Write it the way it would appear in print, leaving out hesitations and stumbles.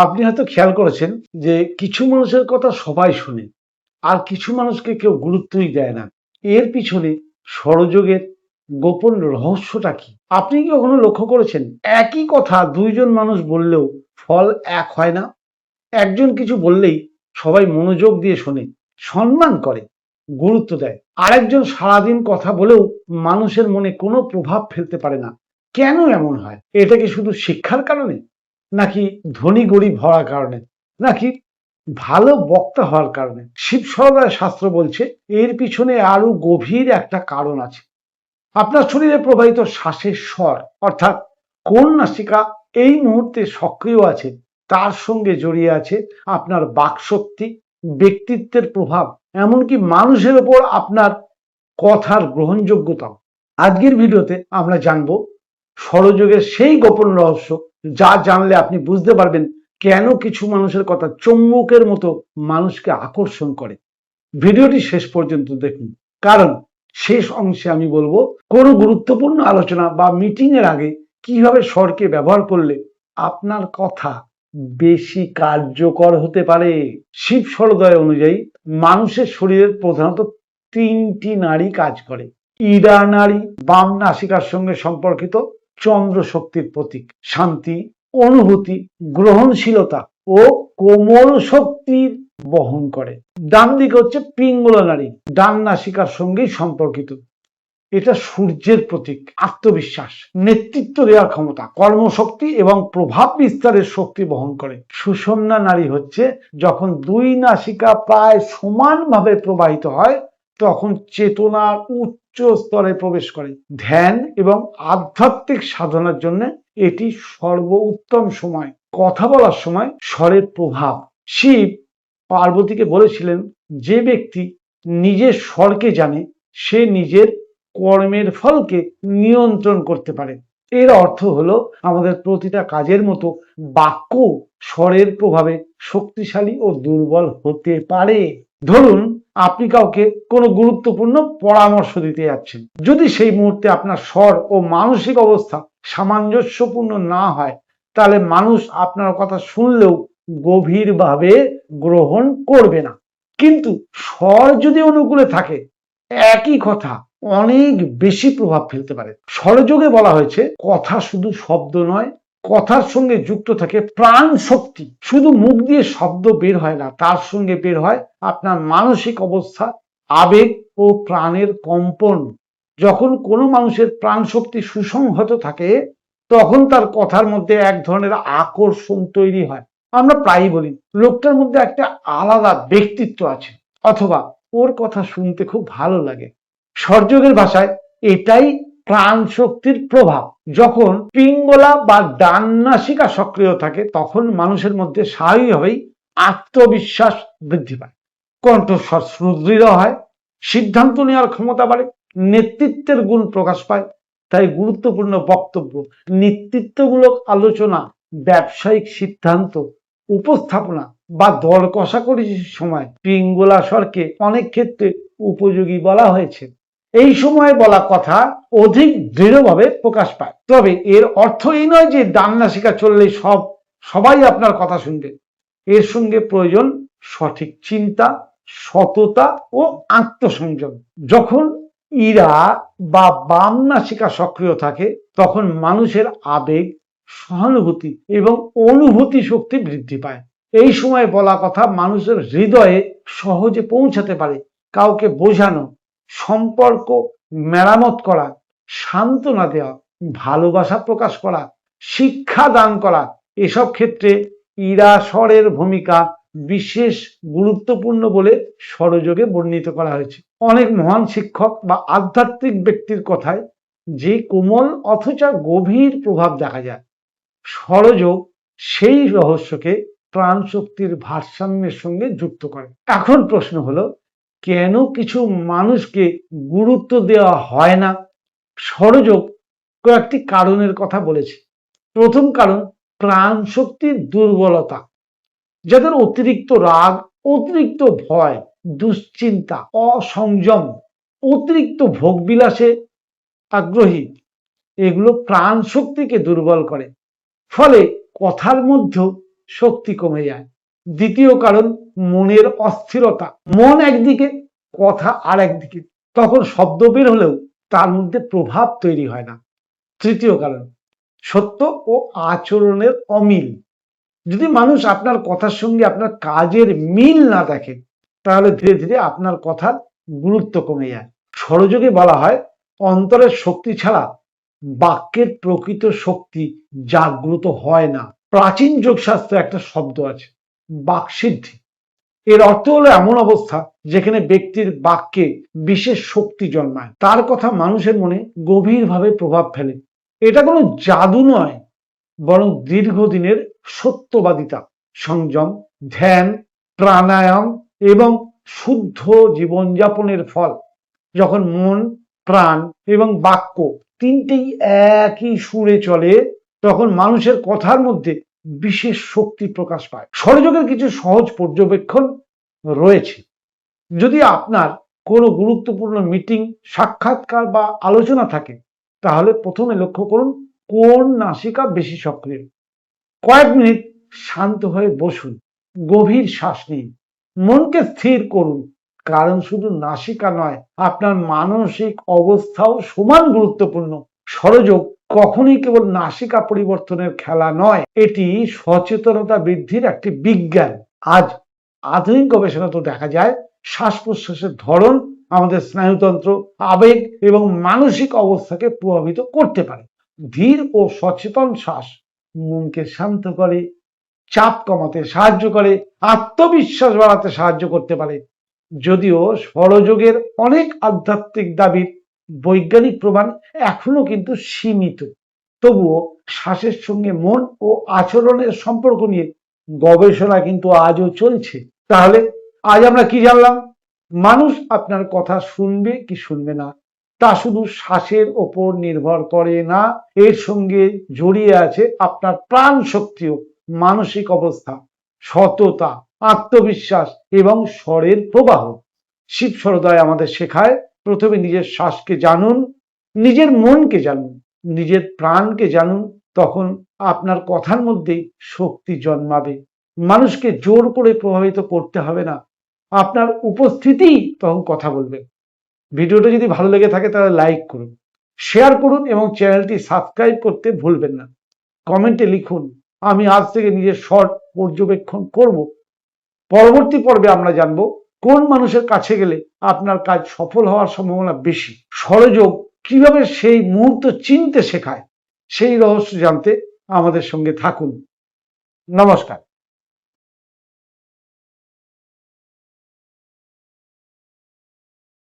আপনি হয়তো খেয়াল করেছেন যে কিছু মানুষের কথা সবাই শোনে আর কিছু মানুষকে কেউ গুরুত্বই দেয় না। এর পিছনে স্বরযোগের গোপন রহস্যটা কি আপনি কি কখনো লক্ষ্য করেছেন? একই কথা দুইজন মানুষ বললেও ফল এক হয় না। একজন কিছু বললেই সবাই মনোযোগ দিয়ে শোনে, সম্মান করে, গুরুত্ব দেয়। আরেকজন সারাদিন কথা বলেও মানুষের মনে কোনো প্রভাব ফেলতে পারে না। কেন এমন হয়? এটা কি শুধু শিক্ষার কারণে, নাকি ধনী গরিব হওয়ার কারণে, নাকি ভালো বক্তা হওয়ার কারণে? শিব সরদার শাস্ত্র বলছে এর পিছনে আরো গভীর একটা কারণ আছে। আপনার শরীরে প্রবাহিত শ্বাসের স্বর, অর্থাৎ কোন নাসিকা এই মুহূর্তে সক্রিয় আছে, তার সঙ্গে জড়িয়ে আছে আপনার বাকশক্তি, ব্যক্তিত্বের প্রভাব, এমনকি মানুষের ওপর আপনার কথার গ্রহণযোগ্যতা। আজকের ভিডিওতে আমরা জানব স্বরযোগের সেই গোপন রহস্য, যা জানলে আপনি বুঝতে পারবেন কেন কিছু মানুষের কথা চুম্বকের মতো মানুষকে আকর্ষণ করে। ভিডিওটি শেষ পর্যন্ত দেখুন, কারণ শেষ অংশে আমি বলবো কোনো গুরুত্বপূর্ণ আলোচনা বা মিটিং এর আগে কিভাবে স্বরকে ব্যবহার করলে আপনার কথা বেশি কার্যকর হতে পারে। শিব সরোদয় অনুযায়ী মানুষের শরীরের প্রধানত তিনটি নাড়ি কাজ করে। ইড়া নাড়ি বাম নাসিকার সঙ্গে সম্পর্কিত, চন্দ্র শক্তির প্রতীক, শান্তি, অনুভূতি, গ্রহণশীলতা ও কোমল শক্তির বহন করে। ডান দিকে হচ্ছে পিঙ্গলা নাড়ি, ডান নাসিকার সঙ্গেই সম্পর্কিত। এটা সূর্যের প্রতীক, আত্মবিশ্বাস, নেতৃত্ব দেওয়ার ক্ষমতা, কর্মশক্তি এবং প্রভাব বিস্তারের শক্তি বহন করে। সুষুম্না নাড়ি হচ্ছে যখন দুই নাসিকা প্রায় সমানভাবে প্রবাহিত হয়, তখন চেতনার উচ্চ স্তরে প্রবেশ করে। ধ্যান এবং আধ্যাত্মিক সাধনার জন্য এটি সর্বোত্তম সময়। কথা বলার সময় স্বরের প্রভাব। শিব পার্বতীকে বলেছিলেন, যে ব্যক্তি নিজের স্বরকে জানে সে নিজের কর্মের ফলকে নিয়ন্ত্রণ করতে পারে। এর অর্থ হলো আমাদের প্রতিটা কাজের মতো বাক্য স্বরের প্রভাবে শক্তিশালী ও দুর্বল হতে পারে। ধরুন আপনি কাউকে কোনো গুরুত্বপূর্ণ পরামর্শ দিতে যাচ্ছেন, যদি সেই মুহূর্তে আপনার স্বর ও মানসিক অবস্থা সামঞ্জস্যপূর্ণ না হয়, তাহলে মানুষ আপনার কথা শুনলেও গভীরভাবে গ্রহণ করবে না। কিন্তু স্বর যদি অনুকূলে থাকে, একই কথা অনেক বেশি প্রভাব ফেলতে পারে। স্বরযোগে বলা হয়েছে কথা শুধু শব্দ নয়, কথার সঙ্গে যুক্ত থাকে প্রাণ শক্তি। শুধু মুখ দিয়ে শব্দ বের হয় না, তার সঙ্গে বের হয় আপনার মানসিক অবস্থা, আবেগ ও প্রাণের কম্পন। যখন কোনো মানুষের প্রাণ শক্তি সুসংহত থাকে, তখন তার কথার মধ্যে এক ধরনের আকর্ষণ তৈরি হয়। আমরা প্রায়ই বলি লোকটার মধ্যে একটা আলাদা ব্যক্তিত্ব আছে, অথবা ওর কথা শুনতে খুব ভালো লাগে। স্বরযোগের ভাষায় এটাই প্রাণ শক্তির প্রভাব। যখন পিঙ্গলা বা ডান নাসিকা সক্রিয় থাকে, তখন মানুষের মধ্যে স্বাভাবিকভাবেই আত্মবিশ্বাস বৃদ্ধি পায়, কণ্ঠস্বর সুদৃঢ় হয়, সিদ্ধান্ত নেওয়ার ক্ষমতা বাড়ে, নেতৃত্বের গুণ প্রকাশ পায়। তাই গুরুত্বপূর্ণ বক্তব্য, নেতৃত্বমূলক আলোচনা, ব্যবসায়িক সিদ্ধান্ত, উপস্থাপনা বা দর কষাকষির সময় পিঙ্গলা স্বরকে অনেক ক্ষেত্রে উপযোগী বলা হয়েছে। এই সময়ে বলা কথা অধিক দৃঢ়ভাবে প্রকাশ পায়। তবে এর অর্থ এই নয় যে ডান নাসিকা চললেই সবাই আপনার কথা শুনবে। এর সঙ্গে প্রয়োজন সঠিক চিন্তা, সততা ও আত্মসংযম। যখন ইরা বা বাম নাসিকা সক্রিয় থাকে, তখন মানুষের আবেগ, সহানুভূতি এবং অনুভূতি শক্তি বৃদ্ধি পায়। এই সময় বলা কথা মানুষের হৃদয়ে সহজে পৌঁছাতে পারে। কাউকে বোঝানো, সম্পর্ক মেরামত করা, সান্ত্বনা দেওয়া, ভালোবাসা প্রকাশ করা, শিক্ষা দান করা, এসব ক্ষেত্রে ইরা স্বরের ভূমিকা বিশেষ গুরুত্বপূর্ণ বলে স্বরযোগে বর্ণিত করা হয়েছে। অনেক মহান শিক্ষক বা আধ্যাত্মিক ব্যক্তির কথায় যে কোমল অথচ গভীর প্রভাব দেখা যায়। স্বরযোগ সেই রহস্যকে প্রাণ শক্তির ভারসাম্যের সঙ্গে যুক্ত করে। এখন প্রশ্ন হলো, কেন কিছু মানুষকে গুরুত্ব দেওয়া হয় না? স্বরযোগ কয়েকটি কারণের কথা বলেছে। প্রথম কারণ, প্রাণ শক্তির দুর্বলতা। যাদের অতিরিক্ত রাগ, অতিরিক্ত ভয়, দুশ্চিন্তা, অসংযম, অতিরিক্ত ভোগবিলাসে আগ্রহী, এগুলো প্রাণ শক্তিকে দুর্বল করে। ফলে কথার মধ্যে শক্তি কমে যায়। দ্বিতীয় কারণ, মনের অস্থিরতা। মন একদিকে, কথা আর একদিকে, তখন শব্দ বের হলেও তার মধ্যে প্রভাব তৈরি হয় না। তৃতীয় কারণ, সত্য ও আচরণের অমিল। যদি মানুষ আপনার কথার সঙ্গে আপনার কাজের মিল না দেখে, তাহলে ধীরে ধীরে আপনার কথার গুরুত্ব কমে যায়। স্বরযোগে বলা হয়, অন্তরের শক্তি ছাড়া বাক্যের প্রকৃত শক্তি জাগ্রত হয় না। প্রাচীন যোগশাস্ত্রে একটা শব্দ আছে, বাকসিদ্ধি। এর অর্থ হলো এমন অবস্থা যেখানে ব্যক্তির বাক্যে বিশেষ শক্তি জন্মায়, তার কথা মানুষের মনে গভীরভাবে প্রভাব ফেলে। এটা কোনো জাদু নয়, বরং দীর্ঘদিনের সত্যবাদিতা, সংযম, ধ্যান, প্রাণায়াম এবং শুদ্ধ জীবনযাপনের ফল। যখন মন, প্রাণ এবং বাক্য তিনটেই একই সুরে চলে, তখন মানুষের কথার মধ্যে বিশেষ শক্তি প্রকাশ পায়। স্বরযোগের কিছু সহজ পর্যবেক্ষণ রয়েছে। যদি আপনার কোনো গুরুত্বপূর্ণ মিটিং, সাক্ষাৎকার বা আলোচনা থাকে, তাহলে প্রথমে লক্ষ্য করুন কোন নাসিকা বেশি সক্রিয়। কয়েক মিনিট শান্ত হয়ে বসুন, গভীর শ্বাস নিন, মনকে স্থির করুন, কারণ শুধু নাসিকা নয়, আপনার মানসিক অবস্থাও সমান গুরুত্বপূর্ণ। স্বরযোগ কখনোই কেবল নাসিকা পরিবর্তনের খেলা নয়, এটি সচেতনতা বৃদ্ধির একটি বিজ্ঞান। আজ আধুনিক গবেষণা তো দেখা যায় শ্বাস প্রশ্বাসের ধরন আমাদের স্নায়ুতন্ত্র, আবেগ এবং মানসিক অবস্থাকে প্রভাবিত করতে পারে। ধীর ও সচেতন শ্বাস মনকে শান্ত করে, চাপ কমাতে সাহায্য করে, আত্মবিশ্বাস বাড়াতে সাহায্য করতে পারে। যদিও স্বরযোগের অনেক আধ্যাত্মিক দাবির বৈজ্ঞানিক প্রমাণ এখনো কিন্তু সীমিত, তবুও শ্বাসের সঙ্গে মন ও আচরণের সম্পর্ক নিয়ে গবেষণা কিন্তু আজও চলছে। তাহলে আজ আমরা কি জানলাম? মানুষ আপনার কথা শুনবে কি শুনবে না তা শুধু শ্বাসের ওপর নির্ভর করে না, এর সঙ্গে জড়িয়ে আছে আপনার প্রাণ শক্তি ও মানসিক অবস্থা, সততা, আত্মবিশ্বাস এবং স্বরের প্রবাহ। শিব সরোদয় আমাদের শেখায়, প্রথমে নিজের শ্বাসকে জানুন, নিজের মনকে জানুন, নিজের প্রাণকে জানুন, তখন আপনার কথার মধ্যেই শক্তি জন্মাবে। মানুষকে জোর করে প্রভাবিত করতে হবে না, আপনার উপস্থিতি তখন কথা বলবে। ভিডিওটা যদি ভালো লেগে থাকে তাহলে লাইক করুন, শেয়ার করুন এবং চ্যানেলটি সাবস্ক্রাইব করতে ভুলবেন না। কমেন্টে লিখুন, আমি আজ থেকে নিজের শর্ট পর্যবেক্ষণ করব। পরবর্তী পর্বে আমরা জানব কোন মানুষের কাছে গেলে আপনার কাজ সফল হওয়ার সম্ভাবনা বেশি। স্বরযোগ কিভাবে সেই মুহূর্ত চিনতে শেখায়, সেই রহস্য জানতে আমাদের সঙ্গে থাকুন। নমস্কার।